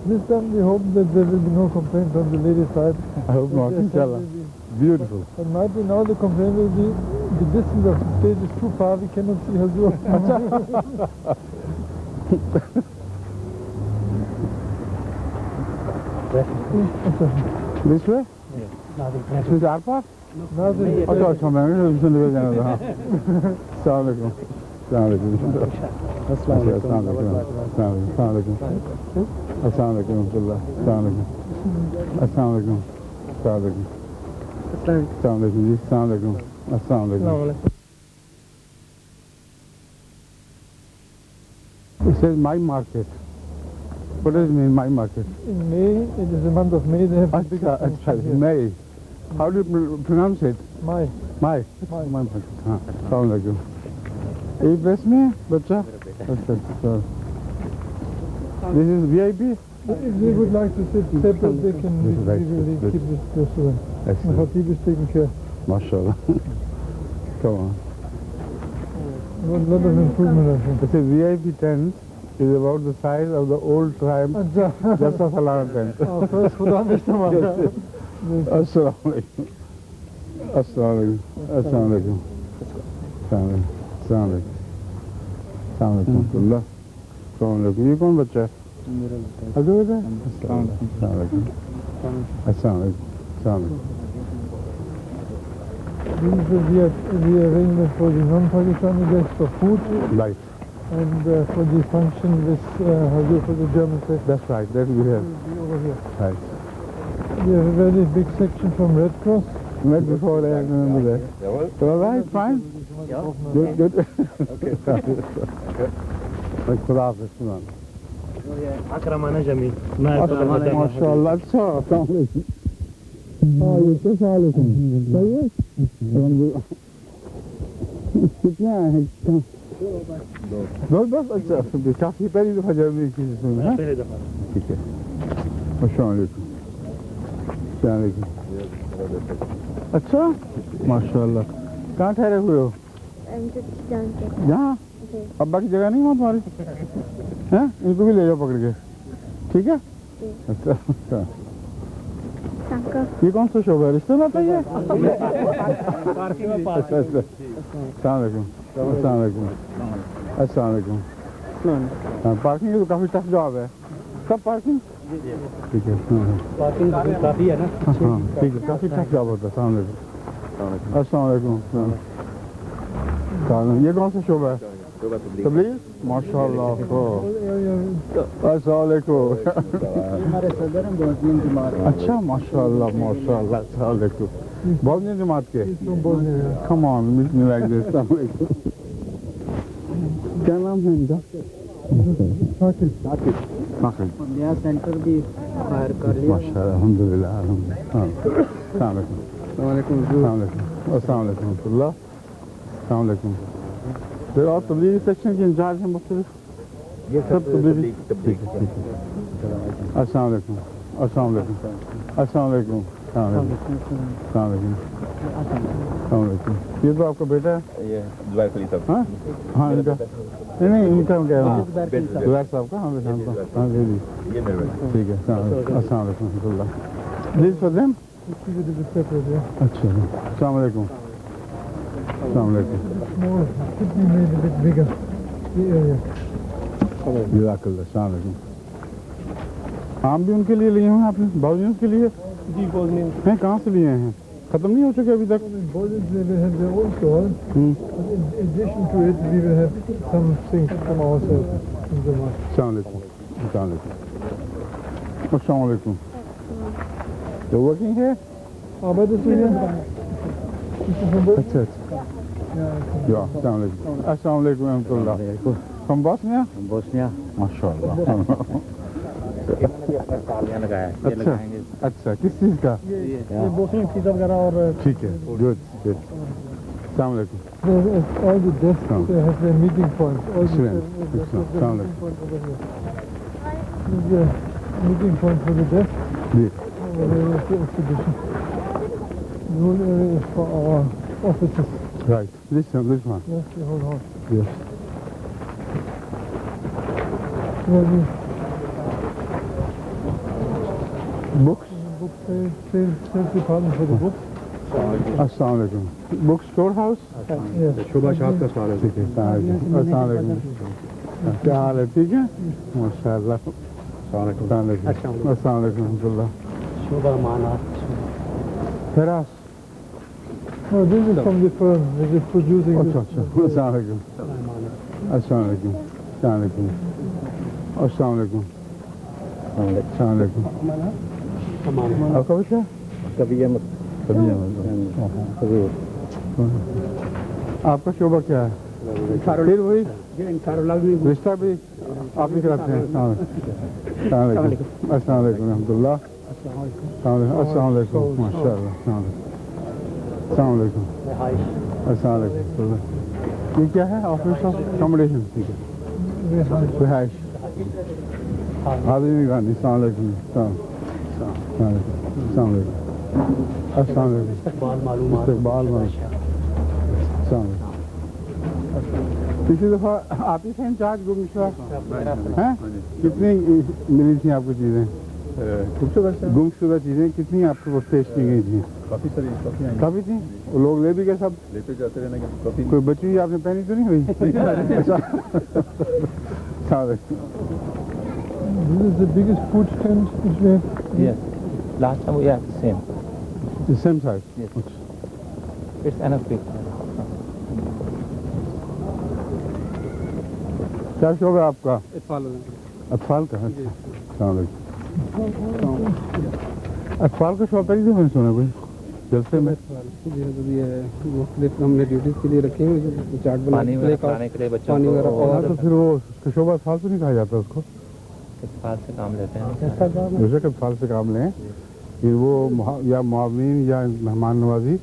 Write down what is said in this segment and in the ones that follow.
This time we hope that there will be no complaint from the ladies' side. I hope not, inshallah. Beautiful. But might be now the complaint will be the distance of the stage is too far, we cannot see Hazur. This way? Yeah. This is our part? Now the अच्छा मैं सुन रहे जाना था अस्सलाम वालेकुम अस्सलाम वालेकुम अस्सलाम वालेकुम अस्सलाम वालेकुम अस्सलाम वालेकुम अस्सलाम वालेकुम अस्सलाम वालेकुम अस्सलाम वालेकुम अस्सलाम वालेकुम जी अस्सलाम वालेकुम अस्सलाम वालेकुम It says my market. What does it mean, my market? in May, it is the month of May, they have the biggest function here. May. How do you pronounce it? May. My market. हाँ, अस्सलाम वालेकुम. ये press में है बच्चा? अच्छा. This is VIP? If they would like to sit separate, they can This is right. really keep this close to them. The Excellent. Khatib is taking care. MashaAllah. Come on. A lot of improvement, I think. This is VIP tent is about the size of the old triumph Jasa Salam tent. First Khuda Mishtamah. Assalamu alaikum. Assalamu alaikum. Assalamu alaikum. Assalamu alaikum. Assalamu alaikum. Assalamu alaikum. ये कौन बच्चा है? अजय बेटा? Assalamu alaikum. Assalamu alaikum. Assalamu alaikum. This is the arrangement for the non-Pakistani guests for food Right. and for the function with Hazur for the German sect. That's right. That we have. Will be over here. Right. We have a very big section from Red Cross. Met before I remember that. All right, fine. Yeah. Good, good. Okay. Like Khuda Hafiz, man. Akramana Jamil. MashaAllah. अच्छा, अस्सलाम वालेकुम. हाँ, ये तो साल है. सही है? अलहम्दुलिल्लाह. कितना है? दो बस अच्छा. काफी पहली दफा जर्मनी की सुनी है? पहले दफा. ठीक है. अस्सलाम वालेकुम. अस्सलाम वालेकुम. अच्छा? माशाअल्लाह. कहाँ ठहरे हुए हो? यहाँ? अब्बा की जगह नहीं वहाँ तुम्हारी? हैं? इनको भी ले जाओ पकड़ के. ठीक है? अच्छा अच्छा. ये कौन सा शोभा है? रिश्ते में आता है? अच्छा अच्छा. अस्सलाम वालेकुम. अस्सलाम वालेकुम. अस्सलाम वालेकुम. हाँ, पार्किंग तो काफी टफ जॉब है. कब पार्किंग? ठीक है. पार्किंग काफी है ना? हाँ ठीक है. काफी टफ जॉब होता है. अस्सलाम वालेकुम. अस्सलाम वालेकुम. ये कौन सा शोभा है? तबलीग? माशाअल्लाह. अस्सलाम वालेकुम. हमारे सदर हैं बॉस्नियन जमात. अच्छा माशाअल्लाह माशाअल्लाह. अस्सलाम वालेकुम. बॉस्नियन जमात के? Come on, meet me like this. अस्सलाम वालेकुम. क्या नाम है इनका? साकिब. साकिब. नया सेंटर भी हायर कर लिया. माशाअल्लाह. अल्हम्दुलिल्लाह. अस्सलाम वालेकुम. अस्सलाम वालेकुम. अस्सलाम वालेकुम. अस्सलाम वालेकुम. फिर और तबलीगी सेक्शन के इंचार्ज हैं मुख्तलिफ? ये सब तबलीगी. ठीक है. अस्सलाम वालेकुम. अस्सलाम वालेकुम. अस्सलाम वालेकुम. अस्सलाम वालेकुम. अस्सलाम वालेकुम. ये तो आपका बेटा है? ये जुबैर खलील साहब. हाँ हाँ इनका नहीं इनका हम कह रहा हूँ. जुबैर साहब का? हाँ बेटा हाँ जी जी. ये मेरे बेटे. ठीक है. अस्सलाम वालेकुम. This for them? अच्छा. अस्सलाम वालेकुम. अस्सलाम वालेकुम. More, could be made a bit bigger, the area. जज़ाकल्लाह. अस्सलाम वालेकुम. आम भी उनके लिए लिए हैं आपने? बाउजियों के लिए? जी, Bosnian. हैं कहाँ से लिए हैं? खत्म नहीं हो चुके अभी तक? Bosnians, they will have their own stall, but in addition to it, we will have some things from ourselves in the market. अस्सलाम वालेकुम. अस्सलाम वालेकुम. अस्सलाम वालेकुम. You're working here? Arbeitest du hier? Bist du von Bosnien? अच्छा अच्छा Ja, okay. या अस्सलाम वालेकुम रहमतुल्लाह फ्रॉम बॉस्निया बोस्निया माशाल्लाह इन्होंने भी अपना तालियां लगाया है, ये अच्छा लगाएंगे अच्छा किस चीज़ का ये बोस्नियन पिज़्ज़ा वगैरह और ठीक है गुड गुड अस्सलाम वालेकुम all the desks have their meeting points. All the Excellent. desks have Excellent. their Sound meeting point over here. This is the meeting point for the desk. जी Over here is the exhibition. The whole area is for our offices. Right this one Yes, the whole house. yes Yeah, the books book sales department for the books. अस्सलाम वालेकुम book store house Yes. शुभा शाह का सवाल है ठीक है अस्सलाम वालेकुम क्या हाल है ठीक है माशाल्लाह अस्सलाम वालेकुम रहमतुल्लाह शोभा माना फिरास No, this is from the firm. They're just producing अच्छा this. अच्छा अस्सलाम वालेकुम अस्सलाम वालेकुम अस्सलाम वालेकुम अस्सलाम वालेकुम आपका बच्चा कभी ये मत कभी आपका शोभा क्या है फिर वही रिश्ता भी आप ही कराते हैं अस्सलाम वालेकुम रहमतुल्लाह अस्सलाम वालेकुम माशाल्लाह अस्सलाम वालेकुम अस्सलाम वालेकुम ये क्या है ऑफिस ऑफ अकोमोडेशन ठीक है रिहाइश हाजिर निगरानी अस्सलाम वालेकुम अस्सलाम वालेकुम अस्सलाम वालेकुम इस्तकबाल मालूम पिछली दफ़ा आप ही थे इंचार्ज गुमशुदा हैं कितनी मिली थी आपको चीज़ें गुमशुदा चीज़ें कितनी आपको पेश की गई थी काफी सारी काफी आई काफ़ी थी वो लोग ले भी गए सब लेते जाते रहने की काफी कोई बची हुई आपने पहनी तो नहीं हुई अच्छा This is the biggest food stand which we have. Yes. Last time we had the same. the same size Yes. It's enough big. क्या शौक है आपका अतफाल का अच्छा अस्सलाम वालेकुम अतफाल का शौक है मैंने सुना कोई जलसे में हमने ड्यूटीज के लिए रखे हैं चार्ट पानी वगैरह खाने के लिए बच्चों पानी वगैरह को हाँ तो फिर वो शोभा अतफाल तो नहीं कहा जाता उसको इस्तेमाल से काम लेते हैं बेशक अतफाल से काम लें कि वो या मुआवनीन या मेहमान नवाजी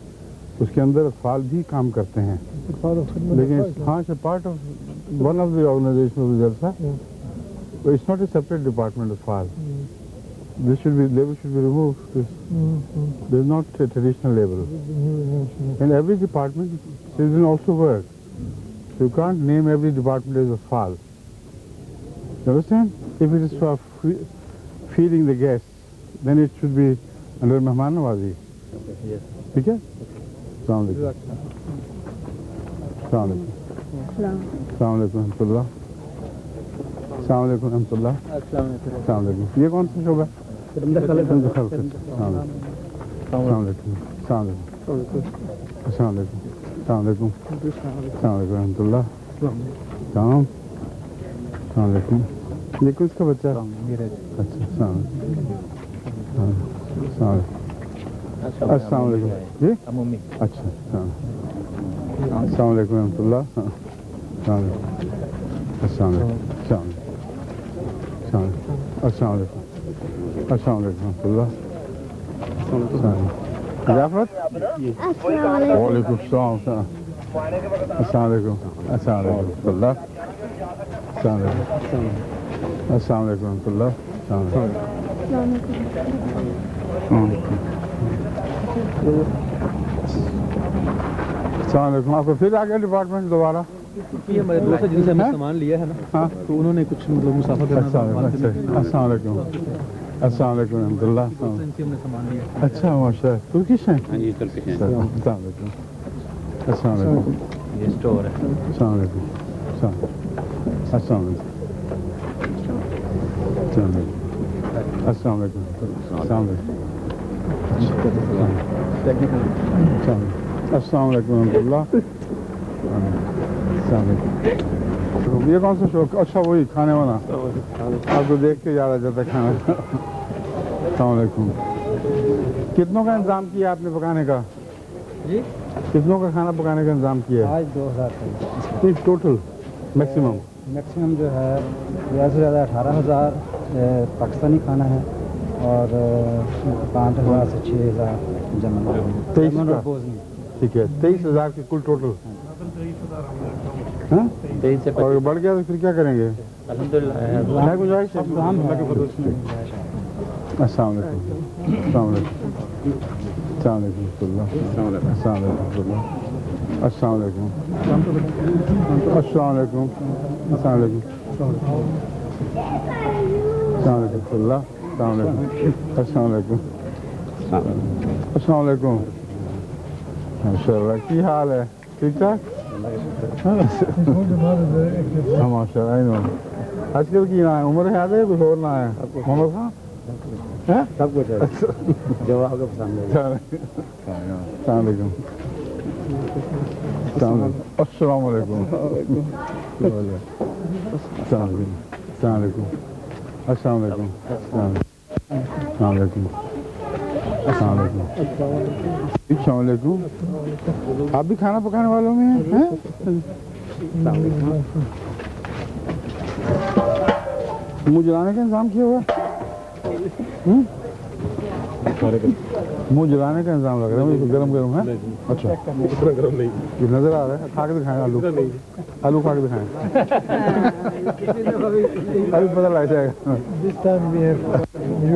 उसके अंदर अतफाल भी काम करते हैं लेकिन हाँ it's part of one of the organization of jalsa it's not a separate department Atfal this should be label should be removed there is not a traditional label in every department children also work so you can't name every department as a fal you understand if it is for feeding the guests then it should be under mehman nawazi ठीक है अस्सलाम वालेकुम अस्सलाम वालेकुम अस्सलाम वालेकुम रहमतुल्लाह अस्सलाम वालेकुम रहमतुल्लाह अस्सलाम वालेकुम ये कौन सा शोभा है अस्सलाम वालेकुम अस्सलाम वालेकुम अस्सलाम वालेकुम अस्सलाम वालेकुम अस्सलाम वालेकुम अस्सलाम वालेकुम रहमतुल्लाह सलाम अस्सलाम वालेकुम ये किसका बच्चा अच्छा अस्सलाम वालेकुम अस्सलाम वालेकुम जी अमूमी अच्छा अस्सलाम वालेकुम रहमतुल्लाह अस्सलाम वालेकुम अस्सलाम वालेकुम अस्सलाम वालेकुम अस्सलाम वालेकुम रहमतुल्लाह जाफर वालेकुम अस्सलाम अस्सलाम वालेकुम अस्सलाम वालेकुम रहमतुल्लाह अस्सलाम वालेकुम अस्सलाम वालेकुम रहमतुल्लाह अस्सलाम वालेकुम आपको फिर आ गया डिपार्टमेंट दोबारा ये हमारे दोस्त है जिनसे हमने सामान लिया है ना हाँ तो उन्होंने कुछ मतलब मुसाफा करना था अस्सलाम वालेकुम अस्सलाम वालेकुम रहमतुल्लाह इनसे हमने सामान लिया अच्छा माशाल्लाह तुर्किश हैं हाँ जी चल के हैं अस्सलाम वालेकुम अस्सलाम वालेकुम ये स्टोर है अस्सलाम वालेकुम अस्सलाम वालेकुम अस्सलाम वालेकुम अस्सलाम वालेकुम अस्सलाम वालेकुम रहमतुल्लाह ये कौन सा शौक अच्छा वही खाने वाला आपको देख के याद आ जाता है खाना अस्सलाम वालेकुम कितनों का इंतजाम किया आपने पकाने का? जी कितनों का खाना पकाने का इंतजाम किया है? आज 2000 टोटल मैक्सिमम? मैक्सिमम जो है ज़्यादा से ज़्यादा 18,000 पाकिस्तानी खाना है और 5,000 से 6,000 जमन 23 और का? बोझनी। ठीक है, 23,000 की कुल टोटल। हाँ? 23 से और बढ़ गया तो फिर क्या करेंगे? अल्हम्दुलिल्लाह है गुंजाइश? अस्सलाम वालेकुम। अस्सलाम वालेकुम। अस्सलाम वालेकुम। अस्सलाम वालेकुम। अस्सलाम वालेकुम। अस्सलाम वालेकुम। अस्सलाम वालेकुम। अस्सलाम वालेकुम। अस्सलाम वालेकुम। अस्सलाम वालेकुम। माशाल्लाह, की हाल है? ठीक ठाक? हाँ माशाल्लाह, आई नो। आजकल की ना है, उम्र याद है कुछ और ना है? मोहम्मद खान है? सब कुछ है जो आपको पसंद है। अस्सलाम वालेकुम। अस्सलाम वालेकुम। अस्सलाम वालेकुम। अस्सलाम वालेकुम। अस्सलाम वालेकुम। अस्सलाम वालेकुम। अस्सलाम वालेकुम। आप भी खाना पकाने वालों में हैं? मुंह जलाने का इंतजाम किया हुआ? मुंह जलाने का इंतजाम लग रहा है मुझे, गरम गरम है? अच्छा, गरम नहीं ये नजर आ रहा है। खा के दिखाएं आलू, आलू खा के दिखाएं। अभी पता लग जाएगा। This time we have He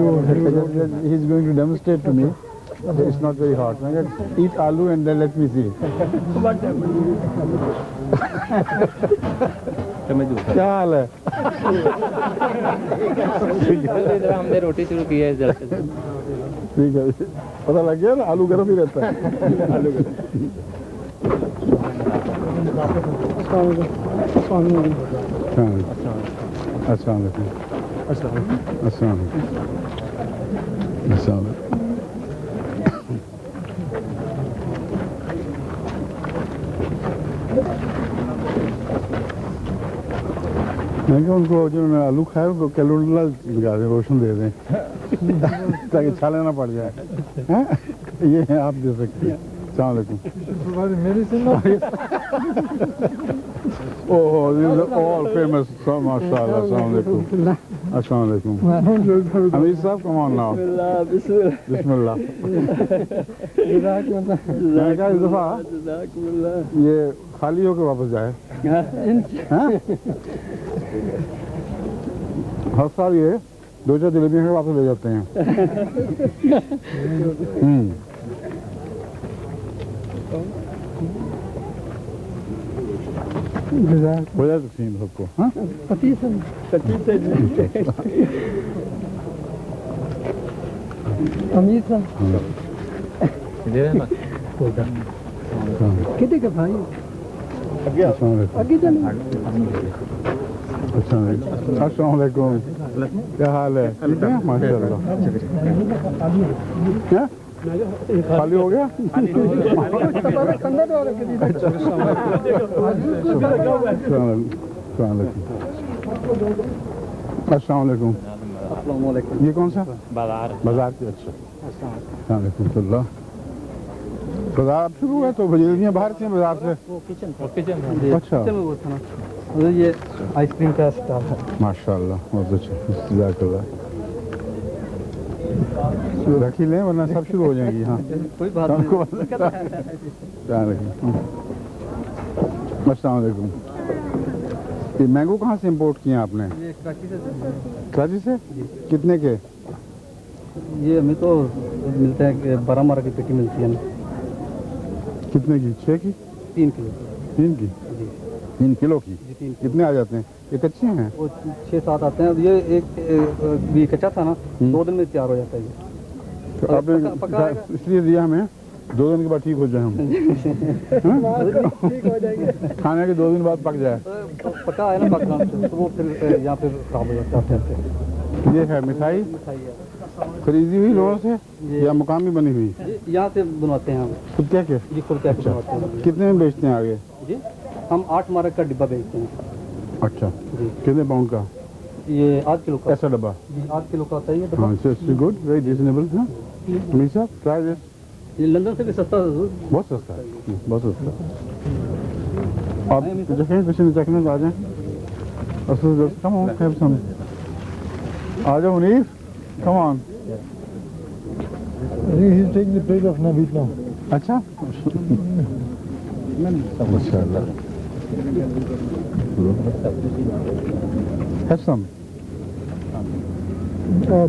is going to demonstrate to me. It's not very hot. मैं कहा, eat aloo and then let me see. क्या हाल है? हमने रोटी शुरू की है जल्द से जल्द। ठीक है, पता लग गया ना, आलू गरम ही रहता है। आलू गरम। अस्सलाम वालेकुम। अस्सलाम वालेकुम। अस्सलाम वालेकुम। मैं क्या उनको जो आलू खाए उनको कैलोरीला लगा दें, रोशन दे दें ताकि छाले ना पड़ जाए। हैं? ये है, आप दे सकते हैं। अस्सलाम वालेकुम। provide medicine. Oh, these are all famous. MashaAllah. Assalamu alaikum. Assalamu alaikum. Amir Sahab, come on now. Bismillah. मैंने कहा इस दफा ये खाली होकर वापस जाए। हाँ? हर साल ये 2-4 जलेबियाँ के वापस ले जाते हैं। हो जाए तकसीम सबको। हाँ? अमीर साहब दे देना। कितने का भाई अस्सलाम वालेकुम। आगे चलो अस्सलाम वालेकुम। क्या हाल है? ठीक है, माशाअल्लाह। क्या खाली हो गया? अस्सलाम वालेकुम। ये कौन सा बाजार बाजार की? अच्छा, अस्सलाम वालेकुम। बाजार अब शुरू हुआ तो जलेबियाँ बाहर से बाजार से? किचन अच्छा, में वो था ना ये आइसक्रीम का स्टॉल है। माशाअल्लाह, बहुत अच्छा। जज़ाकल्लाह। रख ही लें वरना सब शुरू हो जाएंगी। हाँ, कोई बात नहीं। अस्सलाम वालेकुम। ये मैंगो कहाँ से इंपोर्ट किए हैं आपने? ये कराची से? कितने के? ये हमें तो मिलता है कि 12 मारा की पेटी मिलती है ना। कितने की? 6 की? 3 किलो 3 की? 3 किलो की? जी 3 कितने आ जाते हैं? ये कच्चे हैं? वो 6-7 आते हैं। ये एक भी कच्चा था ना, 2 दिन में तैयार हो जाता है ये। तो आपने इसलिए दिया हमें 2 दिन के बाद ठीक हो जाए हम। ठीक हो जाएंगे। खाने के 2 दिन बाद पक जाए। पका है ना पाकिस्तान से, तो वो फिर यहाँ पे खराब हो जाता है। ये है मिठाई मिठाई है खरीदी हुई लोगों से या मुकामी बनी हुई? यहाँ से बनवाते हैं हम। खुद क्या के? जी खुद क्या बनवाते हैं कितने में बेचते हैं आगे? जी। हम 8 मार्क का डिब्बा बेचते हैं अच्छा, जी। कितने पाउंड का? ये 8 किलो का ऐसा डब्बा? जी 8 किलो का आता है ये हाँ, डब्बा। Good, very reasonable. हाँ, मीशा ट्राई दिस ये लंदन से भी सस्ता है हुजूर। बहुत सस्ता है बहुत सस्ता आप जैसे किसी ने चखने आ जाए असल कम ऑन हैव सम आ जाओ Munir come on I think he's taking the plate of Naveed now. अच्छा माशाल्लाह have some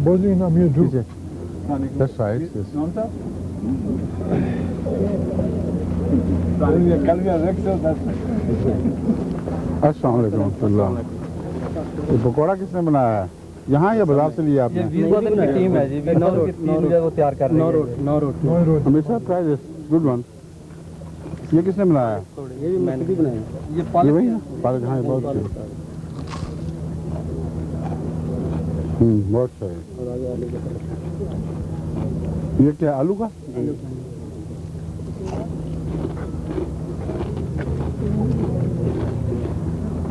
Bozing and Amir too. that's right yes. अस्सलाम वालेकुम ये पकौड़ा किसने बनाया है यहाँ या बाजार से लिया आपने टीम है जी, टीम जो है वो तैयार कर रही है। Noy Road. हमेशा ट्राई दिस गुड वन ये किसने बनाया है ये भी मैंने भी बनाया। ये वही है पालक हाँ ये बहुत अच्छा बहुत अच्छा है ये क्या आलू का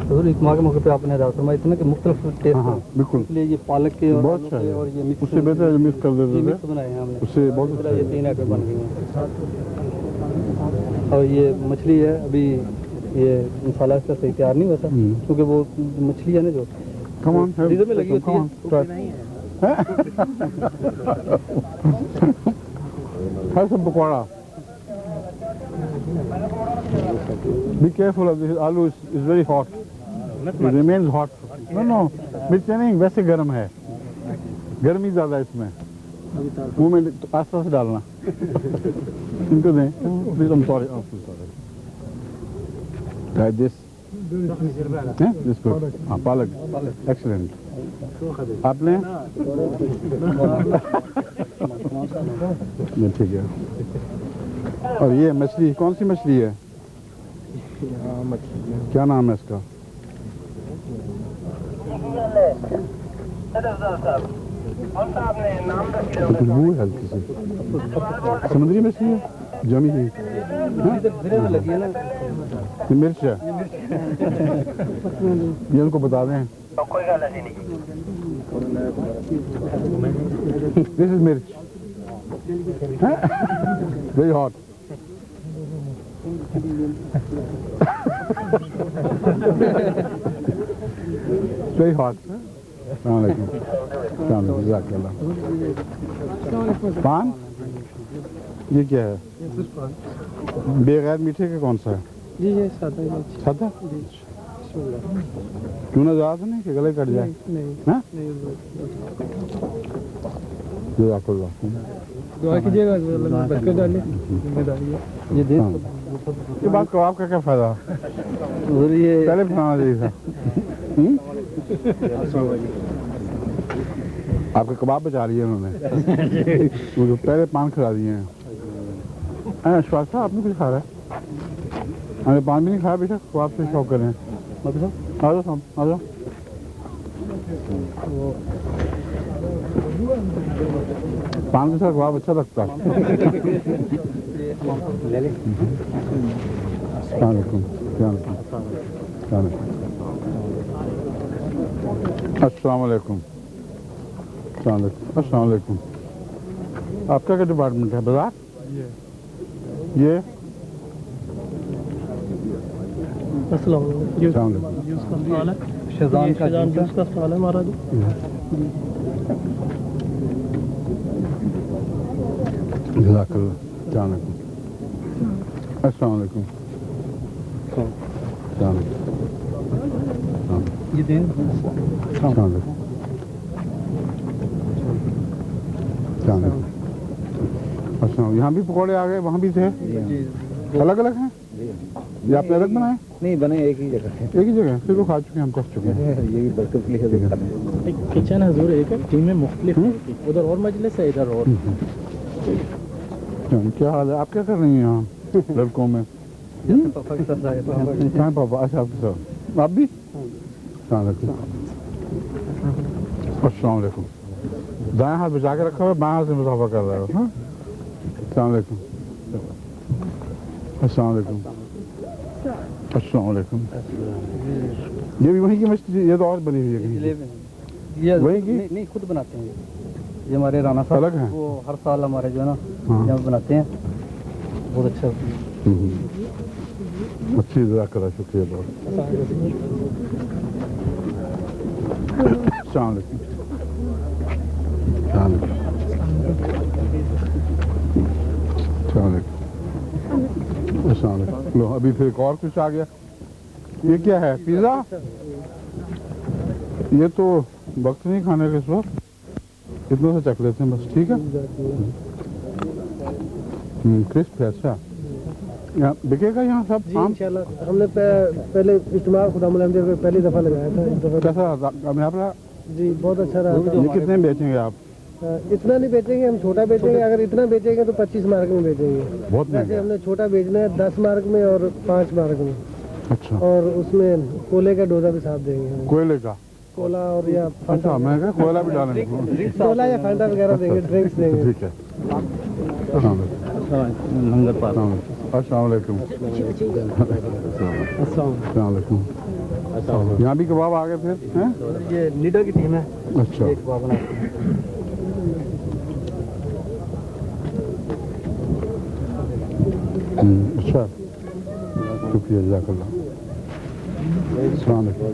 तो एक माह के मौके पे आपने हदायत फरमाई थी ना कि मुख्तलिफ टेस्ट हाँ बिल्कुल इसलिए ये पालक के और बहुत आलू अच्छा के है और ये मिक्स उससे बेहतर मिक्स कर ये देते मिक्स थे बनाए हैं हमने। उससे बहुत अच्छा ये है 3 आइटम बन गई हैं और ये मछली है अभी ये मसाला इसका सही तैयार नहीं हुआ था क्योंकि वो मछली है ना जो कम ऑन फ्रीजर में लगी होती है। है सब pakora Be careful of this aloo is very hot. It remains hot. No, मिर्चें नहीं वैसे गर्म है गर्मी ज्यादा है इसमें मुंह में आस्ता से डालना इनको दें please I'm sorry try this this good हाँ पालक excellent आपने ये ठीक है और ये मछली कौन सी मछली है क्या नाम है इसका खुशबू है हल्की सी समुद्री मछली है जमी हुई में लगी है ना ये मिर्च है ये उनको बता दें दिस इज मिर्च वेरी हॉट वेरी हॉट पान ये क्या है बेगैर मीठे का कौन सा है जी ये सादा ही सादा क्यों ना ज्यादा नहीं कि गले कट जाए नहीं हाँ नहीं जज़ाकल्लाह दुआ कीजिएगा बरकत डालिए जिम्मेदारी है ये देख ये बात कबाब का क्या फायदा और ये पहले बनाना चाहिए था आपके कबाब बचा लिए उन्होंने मुझे पहले पान खिला दिए हैं अशफाक साहब आपने कुछ खा रहा है हमें पान भी नहीं खाया बेटा कबाब से शौक करें मतलब आ जाओ साहब आ जाओ पान के साथ कबाब अच्छा लगता है अस्सलाम वालेकुम अस्सलाम वालेकुम आपका क्या डिपार्टमेंट है बाजार ये अस्सलाम अस्सलाम शेजान का जूस का स्टॉल है हमारा जी जज़ाकल्लाह अस्सलाम वालेकुम ये दें अच्छा यहाँ भी पकौड़े आ गए वहाँ भी थे अलग अलग हैं ये आपने अलग बनाए नहीं बने एक ही जगह है एक ही जगह फिर वो खा चुके हैं हम चख चुके हैं ये भी बरकत के लिए एक किचन हजूर एक है टीम में मुख्तलिफ उधर और मजलिस है इधर और क्या हाल है आप क्या कर रही हैं यहाँ लड़कों में कहाँ पापा अच्छा आपके साथ आप भी अस्सलाम वालेकुम दाएं हाथ बचा के रखा हुआ बाएं हाथ से मुसाफा कर रहा है हाँ अस्सलाम वालेकुम अस्सलाम वालेकुम अस्सलाम वालेकुम ये भी वहीं की मछली ये तो और बनी हुई है कहीं ये वही की नहीं खुद बनाते हैं ये हमारे राणा साहब अलग हैं? वो हर साल हमारे जो है ना हाँ। यहाँ बनाते हैं, बहुत अच्छा। अच्छी जज़ाकल्लाह, शुक्रिया बहुत। अस्सलाम वालेकुम। अस्सलाम वालेकुम। अस्सलाम वालेकुम। लो अभी फिर एक और कुछ आ गया। ये क्या है, पिज़्ज़ा? ये तो वक्त नहीं खाने के इस वक्त, इतना सा चख लेते हैं बस, ठीक है। क्रिस्प है, अच्छा। यहाँ बिकेगा यहाँ सब जी आम? इंशाल्लाह। हमने पहले इज्तिमा खुदा मुलाहिम पे पहली दफ़ा लगाया था, इस दफ़ा कैसा कामयाब रहा? जी बहुत अच्छा रहा था। ये कितने में बेचेंगे आप? इतना नहीं बेचेंगे हम, छोटा बेचेंगे। अगर इतना बेचेंगे तो 25 मार्क में बेचेंगे। बहुत वैसे महंगा। हमने छोटा बेचना है 10 मार्क में और 5 मार्क में, अच्छा, और उसमें कोले का डोजा भी साथ देंगे हम। कोयले का? कोला और या अच्छा, मैं क्या कोयला भी डालेंगे? कोला या फांटा वगैरह देंगे, ड्रिंक्स देंगे। ठीक है। लंगर पास अस्सलाम वालेकुम। अस्सलाम वालेकुम। यहाँ भी कबाब आ गए फिर हैं? ये लीडर की टीम है। अच्छा, अच्छा, शुक्रिया, जज़ाकल्लाह। अस्सलाम वालेकुम।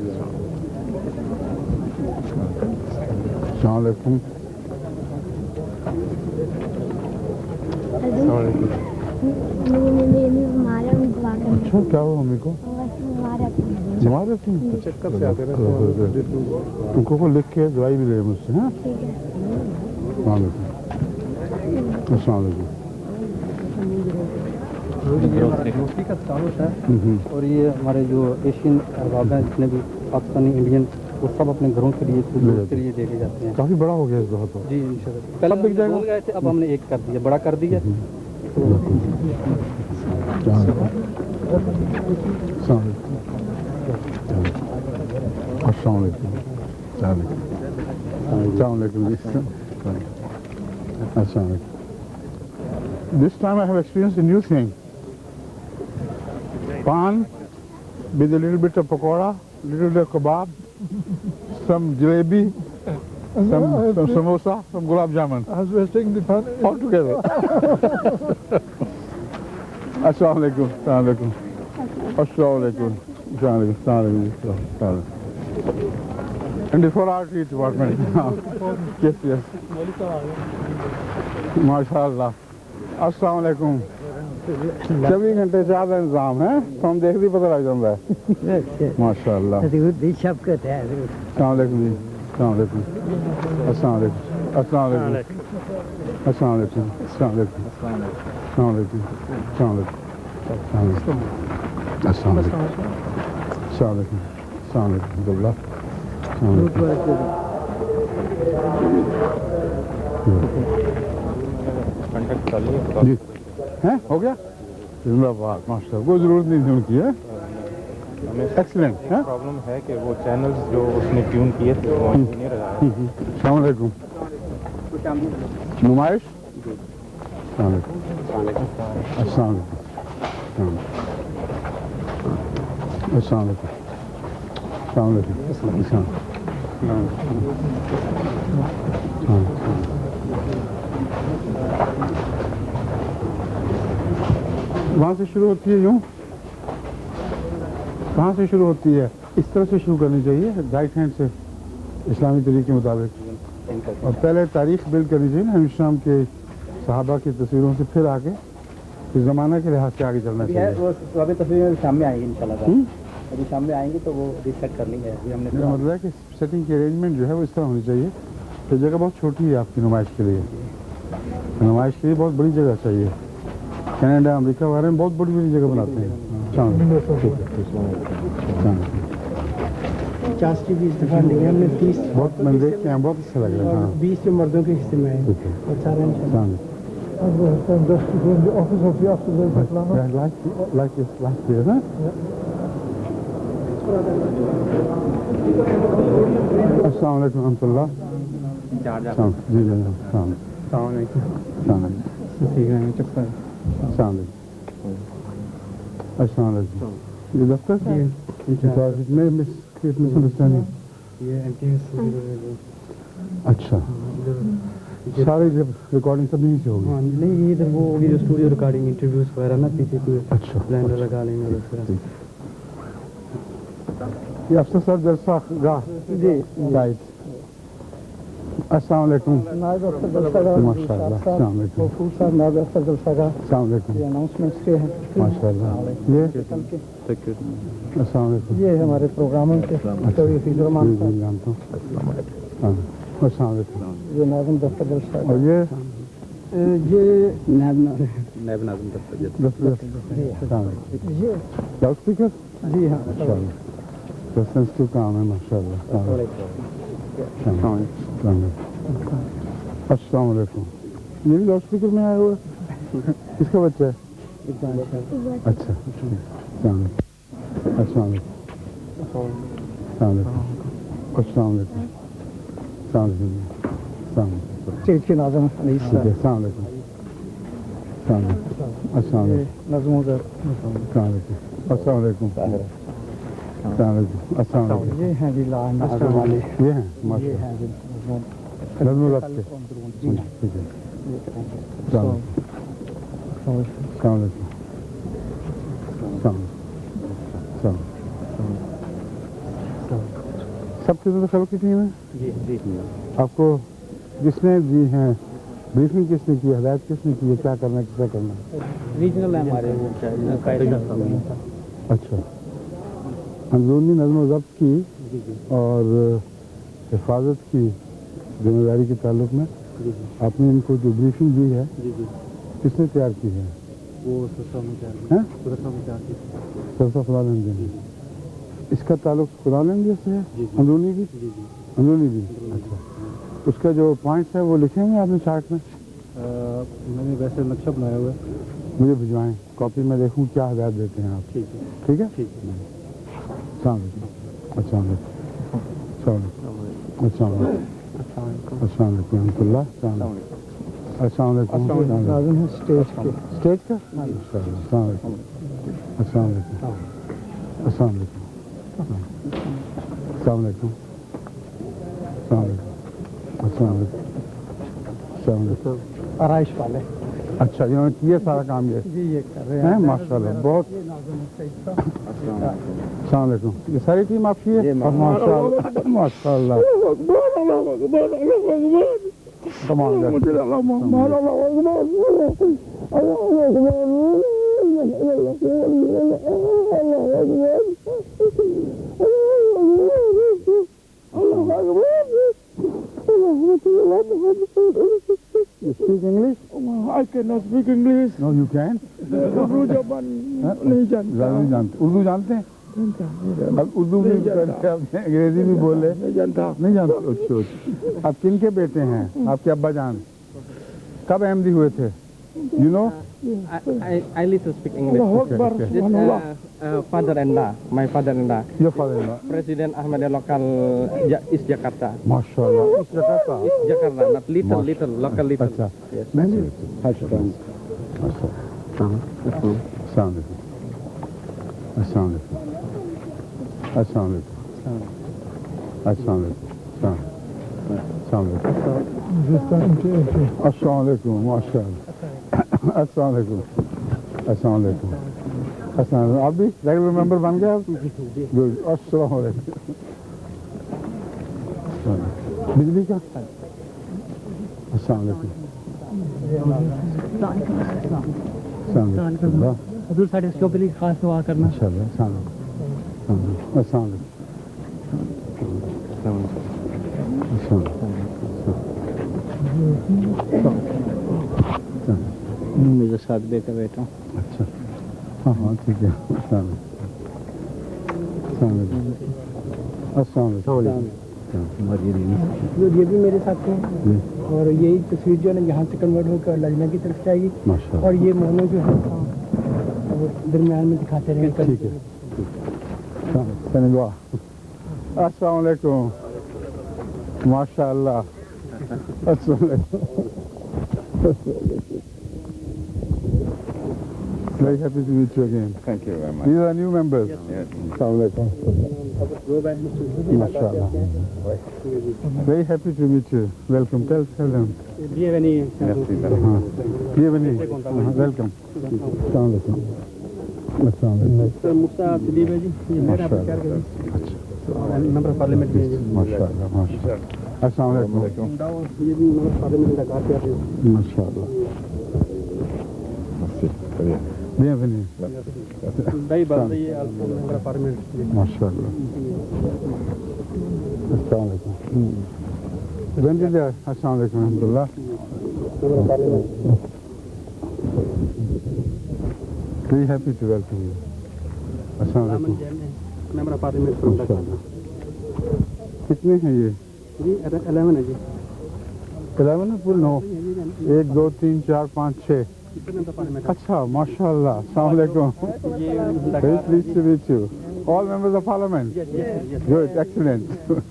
अस्सलाम वालेकुम। अच्छा, क्या हुआ मम्मी को? बीमार रहती हैं? चक्कर से आते उनको को लिख के दवाई भी ले मुझसे, हैं? अस्सलाम वालेकुम। रोटी का स्टॉल होता है, और ये हमारे जो एशियन अरबाब हैं जितने भी पाकिस्तानी इंडियन, वो सब अपने घरों के लिए के लिए दे जाते हैं। काफी बड़ा हो गया इस दफा तो। जी इंशाल्लाह। पहले बिक जाएगा गए थे, अब हमने एक कर दिया, बड़ा कर दिया। अस्सलाम वालेकुम। अस्सलाम वालेकुम। Assalamu alaikum. This time I have experienced a new thing. Pan with a little bit of pakora, little bit of kebab, some jalebi, some samosa, some gulab jamun, I was wasting the fun. all together. Assalamu alaikum. Assalamu alaikum. Assalamu alaikum. Assalamu alaikum. Assalamu alaikum. And the 4RT department. Yes, yes. माशाअल्लाह। अस्सलाम वालेकुम। 24 घंटे चाह का इंतजाम है, तो हम देख भी पता लग जाता है। माशाअल्लाह। अस्सलाम वालेकुम जी। अस्सलाम वालेकुम। अस्सलाम वालेकुम। अस्सलाम वालेकुम। अस्सलाम वालेकुम। अस्सलाम वालेकुम। अस्सलाम वालेकुम। अस्सलाम वालेकुम। अस्सलाम वालेकुम। अस्सलाम वालेकुम। अस्सलाम वालेकुम। अस्सलाम वालेकुम। जी हैं, हो गया? जिंदाबाद, माशाल्लाह। कोई जरूरत नहीं थी उनकी, है एक्सीलेंट है। प्रॉब्लम है कि वो चैनल्स जो उसने ट्यून किए थे वो नहीं रहा है। अस्सलाम वालेकुम। नुमाइश। अस्सलाम वालेकुम। अस्सलाम वालेकुम। अस्सलाम वालेकुम। अस्सलाम वालेकुम। वहाँ से शुरू होती है, यूँ कहाँ से शुरू होती है? इस तरह से शुरू करनी चाहिए, राइट हैंड से, इस्लामी तरीके के मुताबिक। और पहले तारीख बिल्ड करनी चाहिए ना, इस्लाम के सहाबा की तस्वीरों से, फिर आगे इस ज़माना के लिहाज से आगे चलना चाहिए। वो अभी तस्वीरें शाम में आएंगी इंशाल्लाह। अभी शाम में आएंगी तो वो रिसेट करनी है। अभी हमने मेरा मतलब है कि सेटिंग की अरेंजमेंट जो है वो इस तरह होनी चाहिए। तो जगह बहुत छोटी है आपकी नुमाइश के लिए, नुमाइश के लिए बहुत बड़ी जगह चाहिए। कनाडा, अमेरिका वगैरह में बहुत बड़ी बड़ी जगह बनाते हैं। 50 की 20 दफा ली है हमने, 30 बहुत मैंने देख के बहुत अच्छा लग रहा है। हाँ, 20 जो मर्दों के हिस्से में है ठीक है। और सारे हाँ। Office of the after Like this, huh? अस्सलाम वालेकुम रहमतुल्लाह। जी जी, अस्सलाम वालेकुम। ठीक है, चुप कर। अस्सलाम वालेकुम। अस्सलाम वालेकुम। ये दफ्तर है? मैं मिसअंडरस्टैंडिंग। ये एंटी अच्छा, सारी जब रिकॉर्डिंग सब यहीं से होगी। हाँ नहीं ये इधर वो होगी जो स्टूडियो रिकॉर्डिंग इंटरव्यूज वगैरह ना पीछे कोई अच्छा ब्लेंडर लगा लेंगे उस तरह। ये अफसर साहब जलसा गाह जी राइट। अस्सलाम वालेकुम। नायब अफसर जलसागाह माशाअल्लाह। अस्सलाम वालेकुम। गफूर साहब नायब अफसर जलसागाह अस्सलाम वालेकुम। ये अनाउंसमेंट्स के हैं माशाअल्लाह। ये अस्सलाम वालेकुम। ये है हमारे प्रोग्रामों के चौधरी फीजरमान जी साहब जी जानता हूँ। हाँ, अस्सलाम वालेकुम। ये नायब दफ्तर जलसागाह और ये ये नायब नाज़िम दफ्तर ये लाउड स्पीकर जी हाँ माशाअल्लाह। तो सेंसिटिव काम है माशाअल्लाह। अस्सलाम वालेकुम। ये भी लाउड स्पीकर में आया हुआ है? किसका बच्चा है? अच्छा अस्सलाम वालेकुम। अस्सलाम वालेकुम। अस्सलाम वालेकुम। अस्सलाम वालेकुम। अस्सलाम वालेकुम। अस्सलाम वालेकुम। स्टेज के नाज़िम अली ठीक साहब है, अस्सलाम वालेकुम। अस्सलाम वालेकुम। अस्सलाम वालेकुम। नज़म उधर अस्सलाम वालेकुम। अस्सलाम वालेकुम। अस्सलाम वालेकुम। अस्सलाम वालेकुम। ये हैं जी नाज़म वाले ये हैं माशाअल्लाह। हैं जी नज़्म रब के जी ठीक है। अस्सलाम वालेकुम। अस्सलाम वालेकुम। अस्सलाम वालेकुम। सब चीज़ों से सबक की टीम है। जी जी आपको किसने दी हैं ब्रीफिंग, किसने की, हदायत किसने की है, क्या करना है, कितना करना है? रीजनल है हमारे वो अच्छा, अंदरूनी नज़्म व ज़ब्त की और हिफाजत की जिम्मेदारी के ताल्लुक में आपने इनको जो ब्रीफिंग दी है किसने तैयार की है? वो सरसा में सरसा खुदा देने। इसका ताल्लुक खुदा से है? अंदरूनी भी? अंदरूनी भी। अच्छा, उसका जो पॉइंट्स है वो लिखे हुए आपने चार्ट में? मैंने वैसे नक्शा बनाया हुआ है। मुझे भिजवाएं, कॉपी में देखूं क्या हदायत देते हैं आप। ठीक है ठीक है? ठीक है अस्सलाम वालेकुम। अस्सलाम वालेकुम। अस्सलाम वालेकुम। अस्सलाम वालेकुम रहमतुल्लाह। अस्सलाम वालेकुम। नाज़िम है स्टेज के स्टेज का? अस्सलाम वालेकुम। अस्सलाम वालेकुम। अस्सलाम वालेकुम। अस्सलाम वालेकुम। अस्सलाम वालेकुम। अस्सलाम वालेकुम। अस्सलाम वालेकुम। आराइश वाले अच्छा, इन्होंने किया सारा काम ये जी ये कर रहे हैं माशाल्लाह। बहुत अस्सलाम वालेकुम। ये सारी टीम आपकी है? माशाल्लाह माशाल्लाह। कमाल है। You speak English? I cannot speak English. No, you can. Urdu जबान नहीं जानता। नहीं जानते? उर्दू जानते हैं? अब उर्दू भी करते हैं, अंग्रेजी भी बोले नहीं जानता। नहीं जानते? अच्छा अच्छा। आप किन के बेटे हैं? आपके अब्बा जान कब अहमदी हुए थे? You know? I little speak English. Father-in-law, my father-in-law, Your father-in-law. President Ahmad local is Jakarta. माशाल्लाह। इस जगह का? Is Jakarta, not little, little, local little. अच्छा। Yes. नहीं अच्छा। अस्सलाम वालेकुम। अस्सलाम वालेकुम। अस्सलाम वालेकुम। अस्सलाम वालेकुम। अस्सलाम वालेकुम। अस्सलाम वालेकुम। माशाल्लाह। अस्सलाम वालेकुम। अस्सलाम वालेकुम। अस्सलाम वालेकुम। आप भी रेगुलर मेंबर बन गए आप? गुड। अस्सलाम वालेकुम। बिजली का? अस्सलाम वालेकुम। अस्सलाम वालेकुम। हजूर साढ़े इसके ऊपर खास दुआ करना। माशाल्लाह। अस्सलाम वालेकुम। अस्सलाम वालेकुम। मेरे साथ बेटा बेटा अच्छा, हाँ हाँ ठीक है। अस्सलाम वालेकुम। अस्सलाम वालेकुम। ये भी मेरे साथ हैं और यही तस्वीर जो है ना यहाँ से कन्वर्ट होकर लजना की तरफ जाएगी माशाल्लाह। और ये मोनो जो है वो दरमियान में दिखाते रहेंगे। ठीक है। धन्यवाद। अस्सलाम वालेकुम। माशाल्लाह। अस्सलाम वालेकुम। Very happy to meet you again. Thank you very much. These are new members. Yes. Assalamu alaikum. MashaAllah. Very happy to meet you. Welcome. Tell them. Merci, madame. Bienvenue. Welcome. Assalamu alaikum. Assalamu alaikum. سر مفتا دلیپ ہے جی یہ میرا آپ کیا کریں member parliament میں جی MashaAllah. MashaAllah. Assalamu alaikum. یہ بھی member parliament کا کار کر رہے ہیں MashaAllah. Bienvenue. بھائی بات ہے یہ member parliament MashaAllah. Assalamu alaikum. When did you? Assalamu alaikum. Alhamdulillah. Member parliament Very happy to welcome you. Assalamu alaikum. Member parliament from Dhaka کتنے ہیں یہ؟ جی 11 ہے جی 11 ہے پورے 9 1 2 3 4 5 6 ممبر پارلیمنٹ اچھا ماشاءاللہ السلام علیکم very pleased to meet you all members of parliament good excellent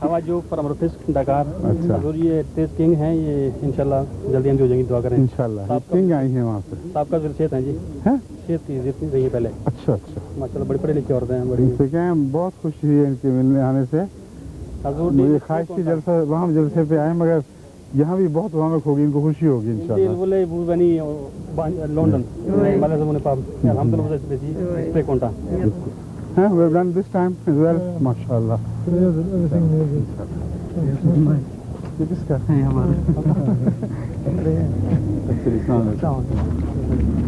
ہوا جو فرام روفیس ڈاکار اچھا حضور یہ تیز کنگ ہیں یہ انشاءاللہ جلدی ہم جو جائیں گے دعا کریں انشاءاللہ یہ کنگ آئی ہیں وہاں سے صاحب کا ذرا ہے جی ہیں شیخ کی عزت رہی ہے پہلے اچھا اچھا ماشاءاللہ بڑی پڑھے لکھے عورتیں ہیں بڑی ان سے کہیں بہت خوشی ہوئی ان کے ملنے آنے سے حضور مجھے خواہش کی جلسہ وہاں جلسے پہ آئے مگر یہاں بھی بہت رونق ہوگی ان کو خوشی ہوگی انشاءاللہ بولے بنی لندن والے زمانے پاپ الحمدللہ جی پہ کونٹا ہاں we have done this time as well ماشاءاللہ Everything maybe. یہ کس کا ہے ہمارے السلام علیکم